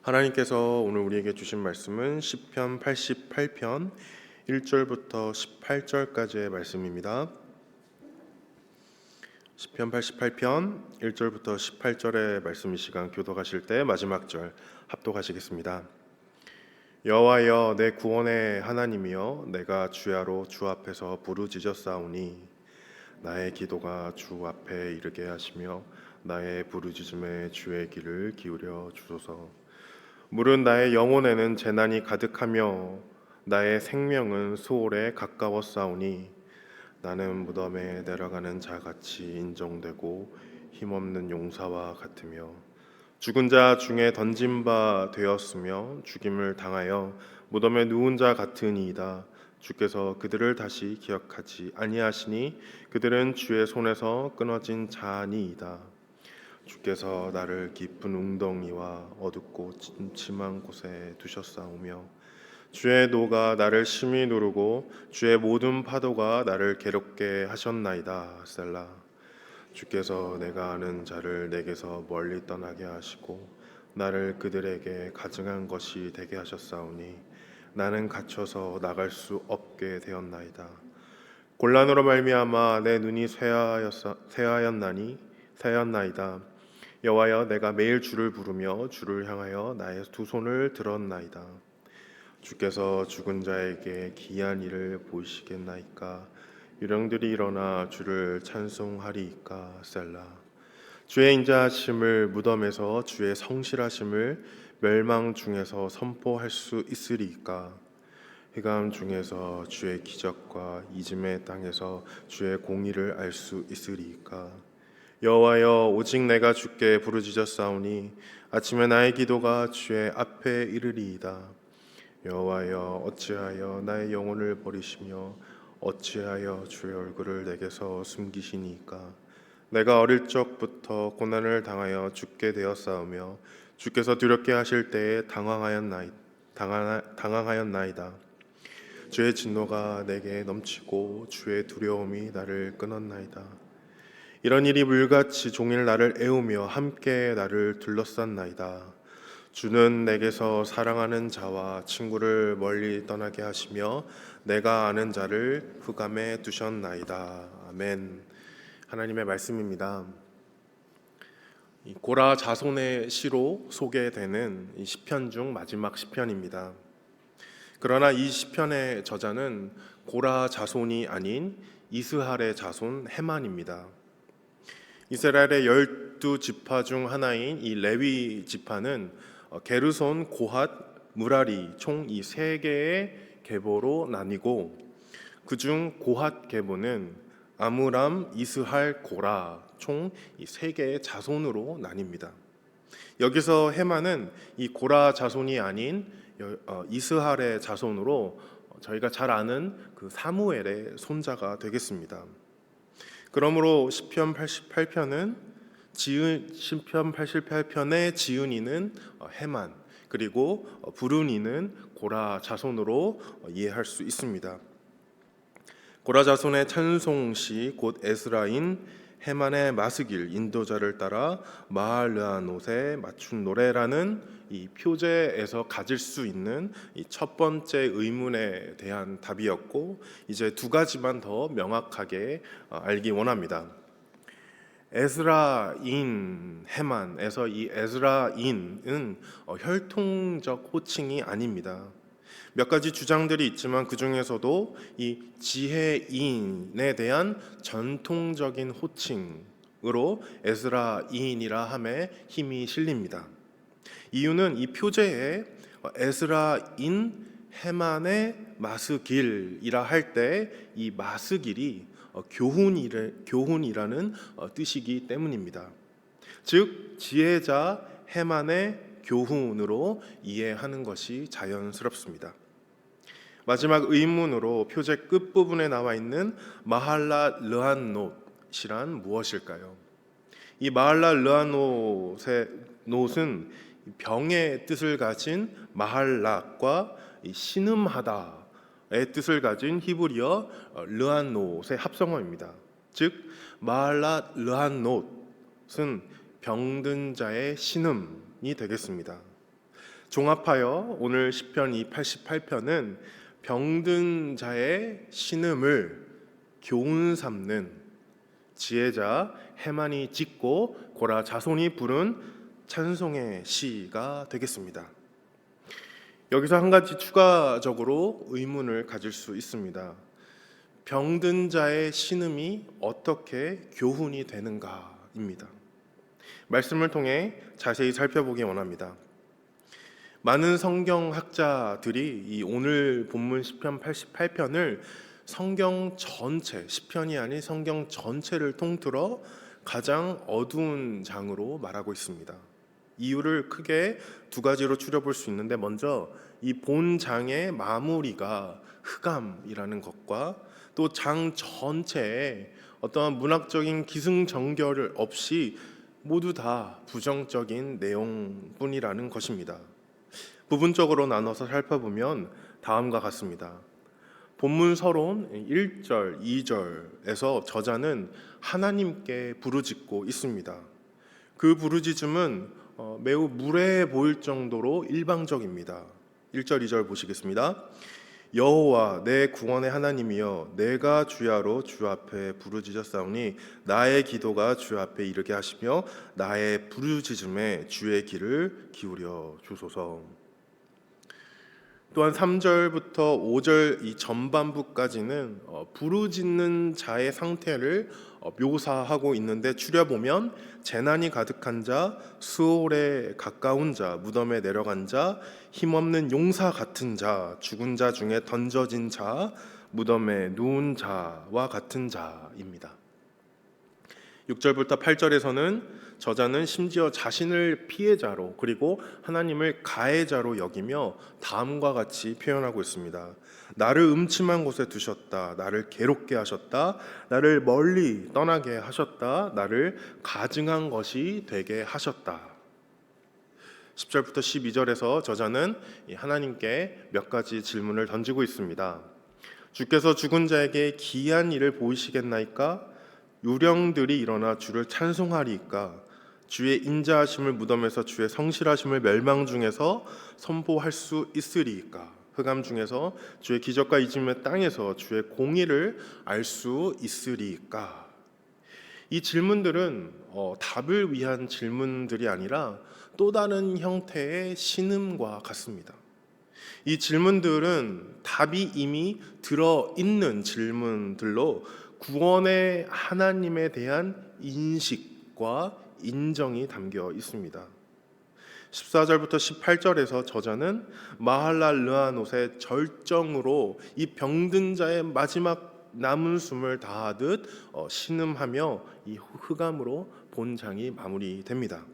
하나님께서 오늘 우리에게 주신 말씀은 시편 88편 1절부터 18절까지의 말씀입니다. 시편 88편 1절부터 18절의 말씀, 이 시간 교독하실 때 마지막 절 합독하시겠습니다. 여호와여, 내 구원의 하나님이여, 내가 주야로 주 앞에서 부르짖었사오니 나의 기도가 주 앞에 이르게 하시며 나의 부르짖음에 주의 귀를 기울여 주소서. 물은 나의 영혼에는 재난이 가득하며 나의 생명은 수월에 가까웠사오니 나는 무덤에 내려가는 자같이 인정되고 힘없는 용사와 같으며 죽은 자 중에 던진 바 되었으며 죽임을 당하여 무덤에 누운 자 같으니이다. 주께서 그들을 다시 기억하지 아니하시니 그들은 주의 손에서 끊어진 자니이다. 주께서 나를 깊은 웅덩이와 어둡고 침침한 곳에 두셨사오며 주의 노가 나를 심히 누르고 주의 모든 파도가 나를 괴롭게 하셨나이다. 셀라. 주께서 내가 아는 자를 내게서 멀리 떠나게 하시고 나를 그들에게 가증한 것이 되게 하셨사오니 나는 갇혀서 나갈 수 없게 되었나이다. 곤란으로 말미암아 내 눈이 쇠하였나이다. 여호와여, 내가 매일 주를 부르며 주를 향하여 나의 두 손을 들었나이다. 주께서 죽은 자에게 기이한 일을 보이시겠나이까? 유령들이 일어나 주를 찬송하리이까? 셀라. 주의 인자하심을 무덤에서 주의 성실하심을 멸망 중에서 선포할 수 있으리이까?黑감 중에서 주의 기적과 이즘의 땅에서 주의 공의를 알 수 있으리이까? 여호와여, 오직 내가 주께 부르짖었사오니 아침에 나의 기도가 주의 앞에 이르리이다. 여호와여, 어찌하여 나의 영혼을 버리시며 어찌하여 주의 얼굴을 내게서 숨기시니까? 내가 어릴 적부터 고난을 당하여 죽게 되었사오며 주께서 두렵게 하실 때에 당황하였나이다. 주의 진노가 내게 넘치고 주의 두려움이 나를 끊었나이다. 이런 일이 물같이 종일 나를 애우며 함께 나를 둘러쌌나이다. 주는 내게서 사랑하는 자와 친구를 멀리 떠나게 하시며 내가 아는 자를 흑암에 두셨나이다. 아멘. 하나님의 말씀입니다. 고라 자손의 시로 소개되는 이 시편 중 마지막 시편입니다. 그러나 이 시편의 저자는 고라 자손이 아닌 이스할의 자손 헤만입니다. 이스라엘의 12지파 중 하나인 이 레위 지파는 게르손, 고핫, 무라리 총 이 세 개의 계보로 나뉘고, 그중 고핫 계보는 아므람, 이스할, 고라 총 이 세 개의 자손으로 나뉩니다. 여기서 헤만은 이 고라 자손이 아닌 이스할의 자손으로 저희가 잘 아는 그 사무엘의 손자가 되겠습니다. 그러므로 시편 88편의 지은이는 헤만, 그리고 부르니는 고라 자손으로 이해할 수 있습니다. 고라 자손의 찬송시 곧 에스라인 헤만의 마스길 인도자를 따라 마할르아노에 맞춘 노래라는 이 표제에서 가질 수 있는 이 첫 번째 의문에 대한 답이었고, 이제 두 가지만 더 명확하게 알기 원합니다. 에스라인 헤만에서 이 에스라인은 혈통적 호칭이 아닙니다. 몇 가지 주장들이 있지만 그 중에서도 이 지혜인에 대한 전통적인 호칭으로 에스라인이라 함에 힘이 실립니다. 이유는 이 표제에 에스라인 헤만의 마스길이라 할 때 이 마스길이 교훈이라는 뜻이기 때문입니다. 즉 지혜자 헤만의 교훈으로 이해하는 것이 자연스럽습니다. 마지막 의문으로 표제 끝부분에 나와 있는 마할라 르한노트란 무엇일까요? 이 마할라 르한노트은 병의 뜻을 가진 마할락과 신음하다의 뜻을 가진 히브리어 르한노트의 합성어입니다. 즉 마할라 르한노트는 병든 자의 신음이 되겠습니다. 종합하여 오늘 시편 이 88편은 병든 자의 신음을 교훈 삼는 지혜자 헤만이 짓고 고라 자손이 부른 찬송의 시가 되겠습니다. 여기서 한 가지 추가적으로 의문을 가질 수 있습니다. 병든 자의 신음이 어떻게 교훈이 되는가입니다. 말씀을 통해 자세히 살펴보기 원합니다. 많은 성경학자들이 이 오늘 본문 시편 88편을 성경 전체, 시편이 아닌 성경 전체를 통틀어 가장 어두운 장으로 말하고 있습니다. 이유를 크게 두 가지로 추려볼 수 있는데, 먼저 이 본 장의 마무리가 흑암이라는 것과 또 장 전체에 어떠한 문학적인 기승전결 없이 모두 다 부정적인 내용뿐이라는 것입니다. 부분적으로 나눠서 살펴보면 다음과 같습니다. 본문 서론 1절, 2절에서 저자는 하나님께 부르짖고 있습니다. 그 부르짖음은 매우 무례해 보일 정도로 일방적입니다. 1절, 2절 보시겠습니다. 여호와 내 구원의 하나님이여, 내가 주야로 주 앞에 부르짖었사오니 나의 기도가 주 앞에 이르게 하시며 나의 부르짖음에 주의 귀를 기울여 주소서. 또한 3절부터 5절 이 전반부까지는 부르짖는 자의 상태를 묘사하고 있는데, 추려보면 재난이 가득한 자, 수월에 가까운 자, 무덤에 내려간 자, 힘없는 용사 같은 자, 죽은 자 중에 던져진 자, 무덤에 누운 자와 같은 자입니다. 6절부터 8절에서는 저자는 심지어 자신을 피해자로, 그리고 하나님을 가해자로 여기며 다음과 같이 표현하고 있습니다. 나를 음침한 곳에 두셨다. 나를 괴롭게 하셨다. 나를 멀리 떠나게 하셨다. 나를 가증한 것이 되게 하셨다. 10절부터 12절에서 저자는 하나님께 몇 가지 질문을 던지고 있습니다. 주께서 죽은 자에게 기이한 일을 보이시겠나이까? 유령들이 일어나 주를 찬송하리이까? 주의 인자하심을 무덤에서, 주의 성실하심을 멸망 중에서 선포할 수 있으리이까? 흑암 중에서 주의 기적과 이짐의 땅에서 주의 공의를 알 수 있으리이까? 이 질문들은 답을 위한 질문들이 아니라 또 다른 형태의 신음과 같습니다. 이 질문들은 답이 이미 들어있는 질문들로 구원의 하나님에 대한 인식과 인정이 담겨 있습니다. 14절부터 18절에서 저자는 마할랄르하노스의 절정으로 이 병든 자의 마지막 남은 숨을 다하듯 신음하며 이 흑암으로 본장이 마무리됩니다.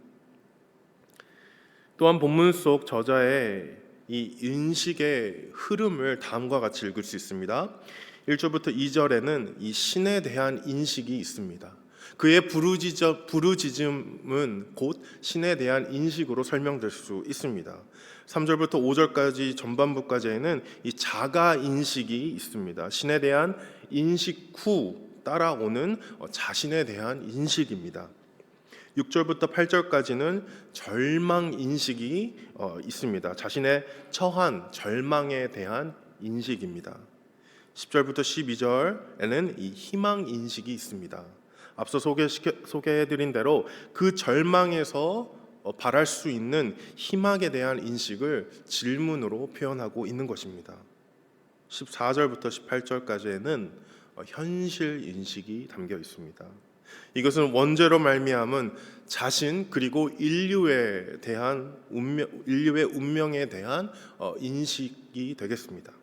또한 본문 속 저자의 이 인식의 흐름을 다음과 같이 읽을 수 있습니다. 1절부터 2절에는 이 신에 대한 인식이 있습니다. 그의 부르짖음은 곧 신에 대한 인식으로 설명될 수 있습니다. 3절부터 5절까지 전반부까지에는 이 자가 인식이 있습니다. 신에 대한 인식 후 따라오는 자신에 대한 인식입니다. 6절부터 8절까지는 절망 인식이 있습니다. 자신의 처한 절망에 대한 인식입니다. 10절부터 12절에는 이 희망 인식이 있습니다. 앞서 소개해드린 대로 그 절망에서 바랄 수 있는 희망에 대한 인식을 질문으로 표현하고 있는 것입니다. 14절부터 18절까지에는 현실 인식이 담겨 있습니다. 이것은 원죄로 말미암은 자신 그리고 인류의 운명에 대한 인식이 되겠습니다.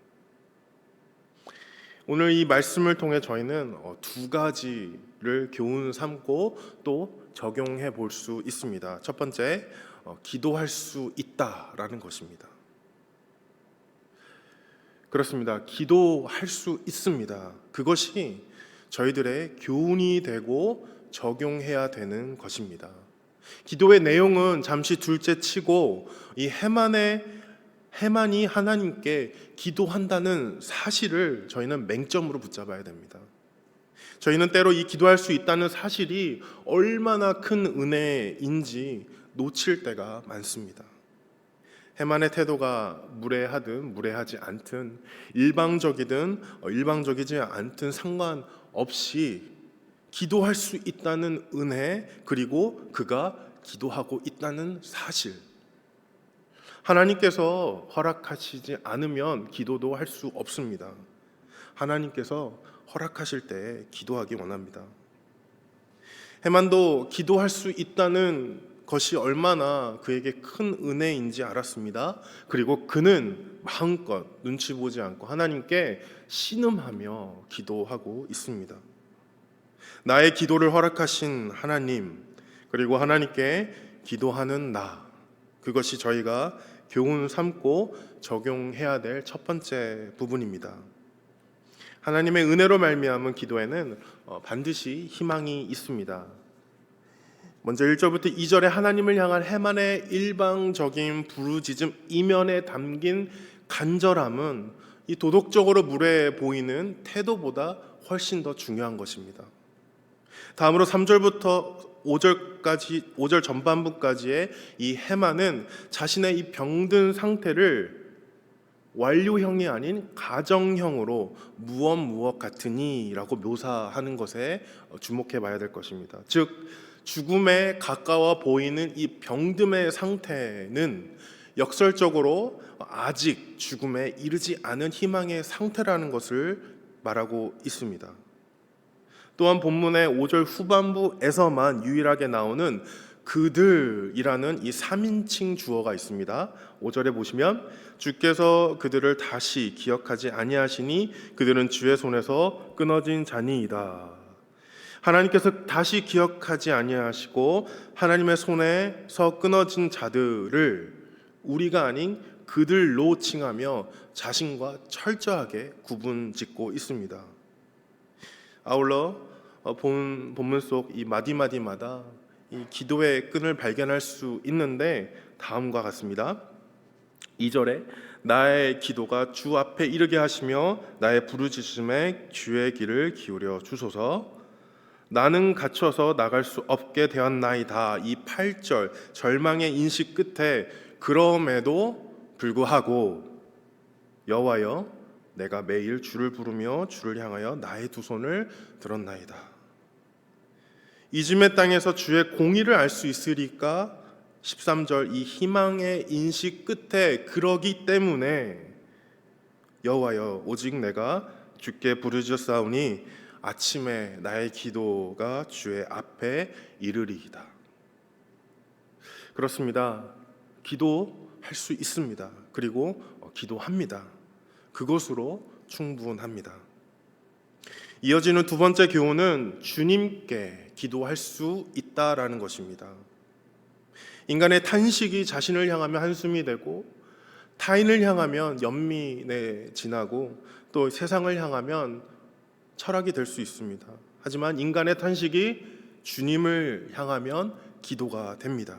오늘 이 말씀을 통해 저희는 두 가지를 교훈 삼고 또 적용해 볼 수 있습니다. 첫 번째, 기도할 수 있다라는 것입니다. 그렇습니다. 기도할 수 있습니다. 그것이 저희들의 교훈이 되고 적용해야 되는 것입니다. 기도의 내용은 잠시 둘째 치고 이 해만이 하나님께 기도한다는 사실을 저희는 맹점으로 붙잡아야 됩니다. 저희는 때로 이 기도할 수 있다는 사실이 얼마나 큰 은혜인지 놓칠 때가 많습니다. 해만의 태도가 무례하든 무례하지 않든 일방적이든 일방적이지 않든 상관없이 기도할 수 있다는 은혜, 그리고 그가 기도하고 있다는 사실, 하나님께서 허락하시지 않으면 기도도 할 수 없습니다. 하나님께서 허락하실 때 기도하기 원합니다. 해만도 기도할 수 있다는 것이 얼마나 그에게 큰 은혜인지 알았습니다. 그리고 그는 마음껏 눈치 보지 않고 하나님께 신음하며 기도하고 있습니다. 나의 기도를 허락하신 하나님, 그리고 하나님께 기도하는 나, 그것이 저희가 교훈 삼고 적용해야 될 첫 번째 부분입니다. 하나님의 은혜로 말미암은 기도에는 반드시 희망이 있습니다. 먼저 1절부터 2절에 하나님을 향한 해만의 일방적인 부르짖음 이면에 담긴 간절함은 이 도덕적으로 무례해 보이는 태도보다 훨씬 더 중요한 것입니다. 다음으로 3절부터 5절 전반부까지의 이 해만은 자신의 이 병든 상태를 완료형이 아닌 가정형으로 무엇 같으니 라고 묘사하는 것에 주목해 봐야 될 것입니다. 즉 죽음에 가까워 보이는 이 병듦의 상태는 역설적으로 아직 죽음에 이르지 않은 희망의 상태라는 것을 말하고 있습니다. 또한 본문의 5절 후반부에서만 유일하게 나오는 그들이라는 이 3인칭 주어가 있습니다. 5절에 보시면 주께서 그들을 다시 기억하지 아니하시니 그들은 주의 손에서 끊어진 자니이다. 하나님께서 다시 기억하지 아니하시고 하나님의 손에서 끊어진 자들을 우리가 아닌 그들로 칭하며 자신과 철저하게 구분짓고 있습니다. 아울러 본문 속 이 마디마디마다 이 기도의 끈을 발견할 수 있는데 다음과 같습니다. 2절에 나의 기도가 주 앞에 이르게 하시며 나의 부르짖음에 주의 귀를 기울여 주소서. 나는 갇혀서 나갈 수 없게 되었나이다. 이 8절 절망의 인식 끝에 그럼에도 불구하고 여호와여 내가 매일 주를 부르며 주를 향하여 나의 두 손을 들었나이다. 이즘의 땅에서 주의 공의를 알 수 있으리까 13절 이 희망의 인식 끝에 그러기 때문에 여호와여 오직 내가 주께 부르짖었사오니 아침에 나의 기도가 주의 앞에 이르리이다. 그렇습니다. 기도할 수 있습니다. 그리고 기도합니다. 그것으로 충분합니다. 이어지는 두 번째 교훈은 주님께 기도할 수 있다라는 것입니다. 인간의 탄식이 자신을 향하면 한숨이 되고 타인을 향하면 연민에 지나고 또 세상을 향하면 철학이 될 수 있습니다. 하지만 인간의 탄식이 주님을 향하면 기도가 됩니다.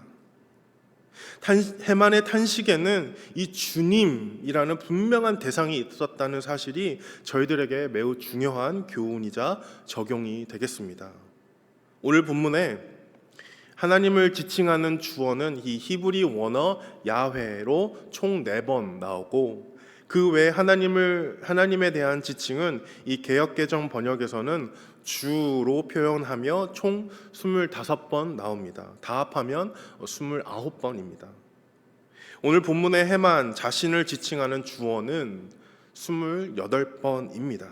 해만의 탄식에는 이 주님이라는 분명한 대상이 있었다는 사실이 저희들에게 매우 중요한 교훈이자 적용이 되겠습니다. 오늘 본문에 하나님을 지칭하는 주어는 이 히브리 원어 야훼로 총 4번 나오고 그 외에 하나님에 대한 지칭은 이 개역개정 번역에서는 주로 표현하며 총 25번 나옵니다. 다 합하면 29번입니다. 오늘 본문의 해만 자신을 지칭하는 주어는 28번입니다.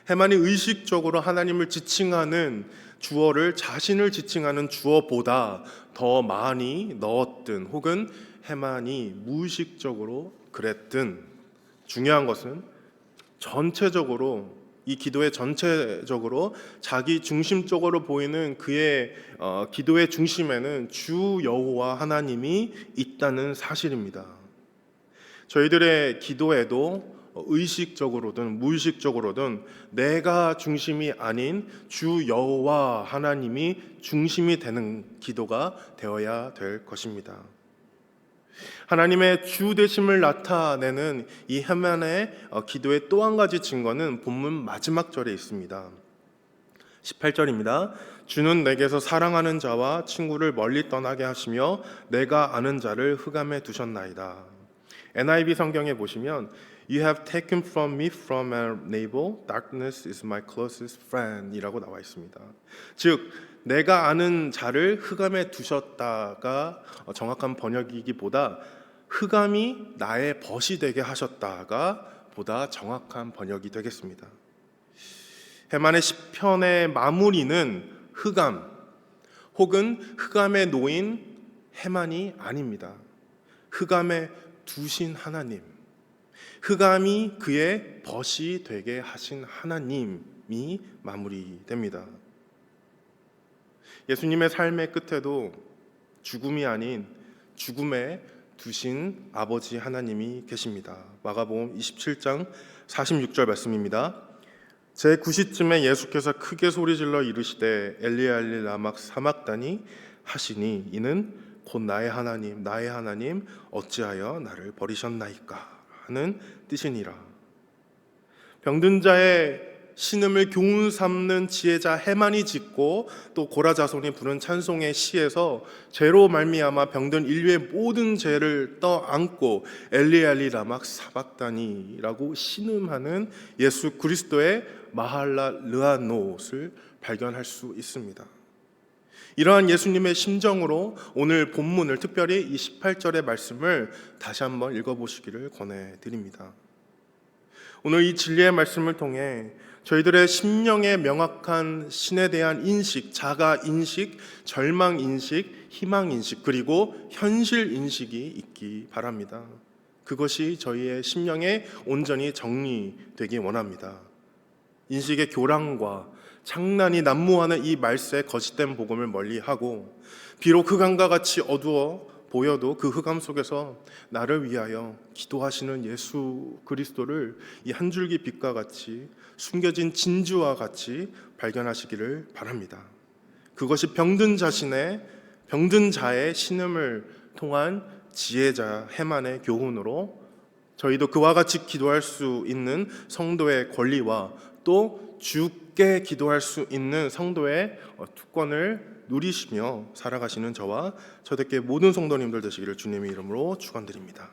해만이 의식적으로 하나님을 지칭하는 주어를 자신을 지칭하는 주어보다 더 많이 넣었든 혹은 해만이 무의식적으로 그랬든 중요한 것은 전체적으로 이 기도의 전체적으로 자기 중심적으로 보이는 그의 기도의 중심에는 주 여호와 하나님이 있다는 사실입니다. 저희들의 기도에도 의식적으로든 무의식적으로든 내가 중심이 아닌 주 여호와 하나님이 중심이 되는 기도가 되어야 될 것입니다. 하나님의 주 되심을 나타내는 이 해만의 기도의 또 한 가지 증거는 본문 마지막 절에 있습니다. 18절입니다. 주는 내게서 사랑하는 자와 친구를 멀리 떠나게 하시며 내가 아는 자를 흑암에 두셨나이다. NIV 성경에 보시면 You have taken from me from my neighbor, darkness is my closest friend 이라고 나와 있습니다. 즉 내가 아는 자를 흑암에 두셨다가 정확한 번역이기보다 흑암이 나의 벗이 되게 하셨다가 보다 정확한 번역이 되겠습니다. 해만의 시편의 마무리는 흑암 혹은 흑암에 놓인 해만이 아닙니다. 흑암에 두신 하나님, 흑암이 그의 벗이 되게 하신 하나님이 마무리됩니다. 예수님의 삶의 끝에도 죽음이 아닌 죽음에 두신 아버지 하나님이 계십니다. 마가복음 27장 46절 말씀입니다. 제 9시쯤에 예수께서 크게 소리질러 이르시되 엘리 엘리 라마 사막다니 하시니 이는 곧 나의 하나님 어찌하여 나를 버리셨나이까 하는 뜻이니라. 병든 자의 신음을 교훈 삼는 지혜자 해만이 짓고 또 고라자손이 부른 찬송의 시에서 죄로 말미암아 병든 인류의 모든 죄를 떠안고 엘리 엘리 라마 사박다니라고 신음하는 예수 그리스도의 마할라 르아노스를 발견할 수 있습니다. 이러한 예수님의 심정으로 오늘 본문을 특별히 이 18절의 말씀을 다시 한번 읽어보시기를 권해드립니다. 오늘 이 진리의 말씀을 통해 저희들의 심령의 명확한 신에 대한 인식, 자가인식, 절망인식, 희망인식, 그리고 현실인식이 있기 바랍니다. 그것이 저희의 심령에 온전히 정리되기 원합니다. 인식의 교란과 장난이 난무하는 이 말세의 거짓된 복음을 멀리하고 비록 흑암과 같이 어두워 보여도 그 흑암 속에서 나를 위하여 기도하시는 예수 그리스도를 이 한 줄기 빛과 같이 숨겨진 진주와 같이 발견하시기를 바랍니다. 그것이 병든 자의 신음을 통한 지혜자 해만의 교훈으로 저희도 그와 같이 기도할 수 있는 성도의 권리와 또 주께 기도할 수 있는 성도의 특권을 누리시며 살아가시는 저와 저들께 모든 성도님들 되시기를 주님의 이름으로 축원드립니다.